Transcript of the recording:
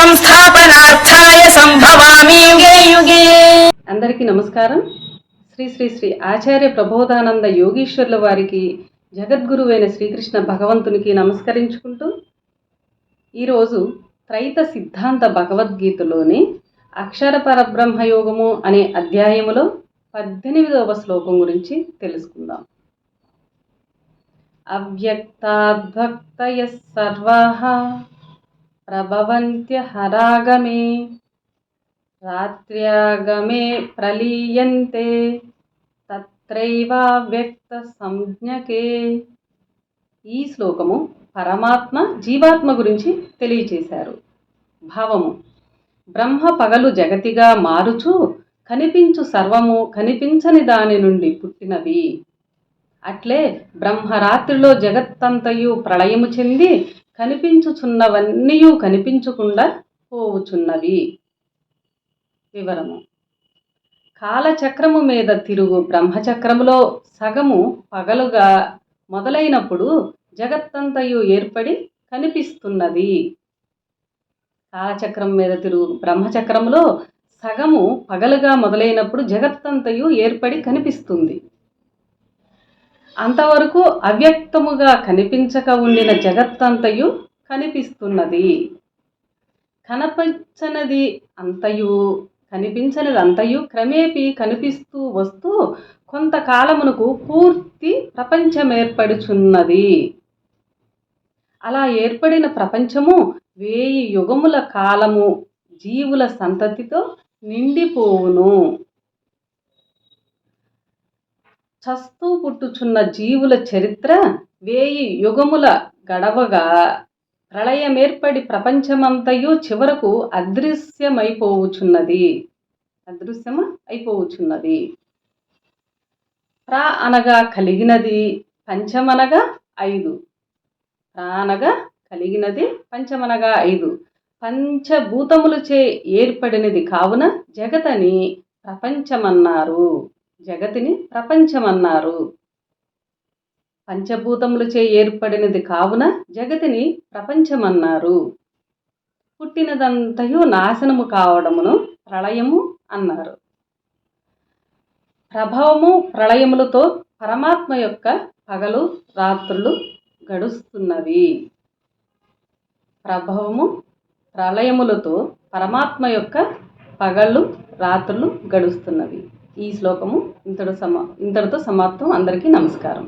సంస్థాపనార్థాయ సంభవామి యుగే యుగే. అందరికీ నమస్కారం. శ్రీ శ్రీ శ్రీ ఆచార్య ప్రబోధానంద యోగీశ్వరుల వారికి, జగద్గురువైన శ్రీకృష్ణ భగవంతునికి నమస్కరించుకుంటూ ఈరోజు త్రైత సిద్ధాంత భగవద్గీతలోని అక్షర పరబ్రహ్మయోగము అనే అధ్యాయములో 18వ శ్లోకం గురించి తెలుసుకుందాం. అవ్యక్తాద్భక్తయః సర్వాః ప్రభవంత్యహరాగమే రాత్ర్యాగమే ప్రలీయంతే తత్రైవావ్యక్త సంజ్ఞకే. ఈ శ్లోకము పరమాత్మ జీవాత్మ గురించి తెలియచేశారు. భావము: బ్రహ్మ పగలు జగతిగా మారుచు కనిపించు సర్వము కనిపించని దాని నుండి పుట్టినవి. అట్లే బ్రహ్మరాత్రిలో జగత్తంతయు ప్రళయము చెంది కనిపించుచున్నవన్నీయు కనిపించకుండా పోవుచున్నవి. వివరము: కాలచక్రము మీద తిరుగు బ్రహ్మచక్రములో సగము పగలుగా మొదలైనప్పుడు జగత్తంతయు ఏర్పడి కనిపిస్తున్నది. కాలచక్రం మీద తిరుగు బ్రహ్మచక్రములో సగము పగలుగా మొదలైనప్పుడు జగత్తంతయు ఏర్పడి కనిపిస్తుంది. అంతవరకు అవ్యక్తముగా కనిపించక ఉండిన జగత్తంతయు కనిపిస్తున్నది. కనిపించనిది అంతయు కనిపించనిది అంతయు క్రమేపీ కనిపిస్తూ వస్తూ కొంతకాలమునకు పూర్తి ప్రపంచమేర్పడుచున్నది. అలా ఏర్పడిన ప్రపంచము 1000 యుగముల కాలము జీవుల సంతతితో నిండిపోవును. చస్తూ పుట్టుచున్న జీవుల చరిత్ర 1000 యుగముల గడవగా ప్రళయమేర్పడి ప్రపంచమంతయు చివరకు అదృశ్యమైపోవుచున్నది. ప్ర అనగా కలిగినది, పంచమనగా 5. ప్ర అనగా కలిగినది, పంచమనగా 5. పంచభూతములచే ఏర్పడినది కావున జగతిని ప్రపంచమన్నారు. పంచభూతములచే ఏర్పడినది కావున జగతిని ప్రపంచమన్నారు. పుట్టినదంతయు నాశనము కావడమును ప్రళయము అన్నారు. ప్రభవము ప్రళయములతో పరమాత్మ యొక్క పగలు రాత్రులు గడుస్తున్నవి. ప్రభవము ప్రళయములతో పరమాత్మ యొక్క పగళ్ళు రాత్రులు గడుస్తున్నవి. ఈ శ్లోకము ఇంతటితో సమాప్తం. అందరికీ నమస్కారం.